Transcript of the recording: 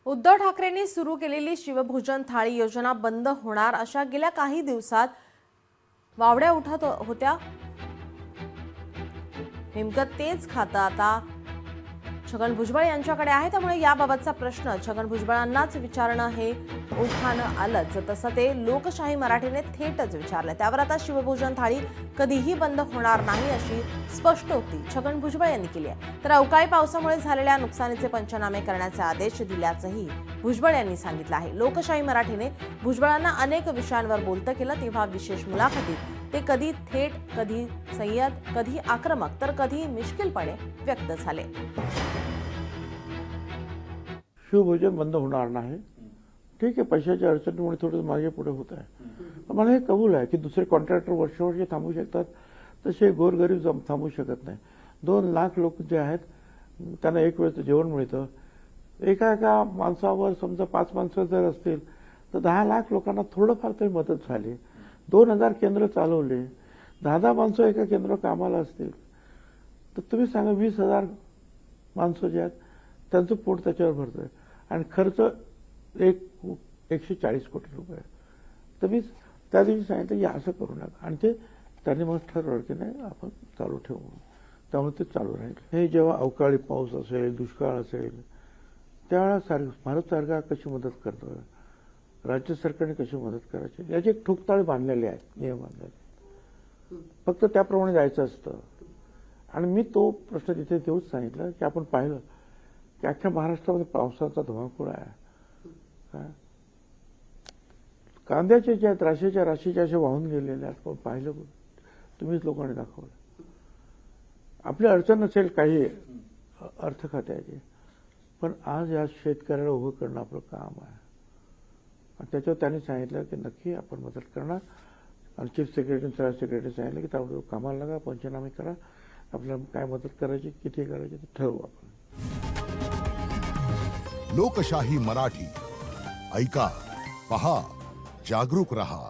उद्धव ठाकरेंनी सुरू केलेली शिवभोजन थाळी योजना बंद होणार अशा गेल्या काही दिवसात वावड्या उठत होत्या। नेमकं तेच खातं आता छगन भुजबळ यांच्याकडे आहे, त्यामुळे याबाबतचा प्रश्न छगन भुजबळांनाच विचारणं हे ओघानं आलंच। तसं ते लोकशाही मराठीने थेटच विचारलं। त्यावर आता शिवभोजन थाळी कधीही बंद होणार नाही अशी स्पष्टोक्ती छगन भुजबळ यांनी केली आहे। तर अवकाळी पावसामुळे झालेल्या नुकसानीचे पंचनामे करण्याचे आदेश दिल्याचंही भुजबळ यांनी सांगितलं आहे। लोकशाही मराठीने भुजबळांना अनेक विषयांवर बोलतं केलं, तेव्हा विशेष मुलाखतीत ते कधी थेट, कधी संयत, कधी आक्रमक तर कधी मिश्किलपणे व्यक्त झाले। शिवभोजन बंद होणार नाही, ठीक आहे, पैशाच्या अडचणीमुळे थोडं मागे पुढे होत आहे। मला हे कबूल आहे की दुसरे कॉन्ट्रॅक्टर वर्षे थांबू शकतात, तसे गोरगरीब थांबू शकत नाही। 2 लाख लोक जे आहेत त्यांना एक वेळचं जेवण मिळतं। एका माणसावर समजा 5 माणसं जर असतील तर 10 लाख लोकांना थोडंफार तरी मदत झाली। 2000 केंद्र चालवले, 10 माणसं एका केंद्र कामाला असतील तर तुम्ही सांगा 20,000 माणसं जे आहेत त्यांचं पोट त्याच्यावर भरतोय आणि खर्च 140 कोटी रुपये। तर मी त्या दिवशी सांगितलं की असं करू नका, आणि ते त्यांनी मग ठरवलं की नाही आपण चालू ठेवू, त्यामुळे ते चालू राहील। हे जेव्हा अवकाळी पाऊस असेल, दुष्काळ असेल, त्यावेळेला भारत सरकार कशी मदत करतोय, राज्य सरकारने कशी मदत करायची याची एक ठोकताळे बांधलेले आहेत, नियम बांधलेले, फक्त त्याप्रमाणे जायचं असतं। आणि मी तो प्रश्न तिथे देऊच सांगितलं की आपण पाहिलं की अख्ख्या महाराष्ट्रामध्ये पावसाचा धुमाकूळ आहे। कांद्याचे ज्या राशीच्या असे वाहून गेलेले आहेत, पण पाहिलं तुम्हीच लोकांनी दाखवलं। आपली अडचण नसेल काही अर्थ खात्याची, पण आज या शेतकऱ्याला उभं करणं आपलं काम आहे। आणि त्याच्यावर त्यांनी सांगितलं की नक्की आपण मदत करणार, आणि चीफ सेक्रेटरी, सरळ सेक्रेटरी सांगितलं की त्यावर कामाला लागा, पंचनामे करा, आपल्याला काय मदत करायची, किती करायची ते ठरवू आपण। लोकशाही मराठी ऐका, पहा, जागरूक रहा।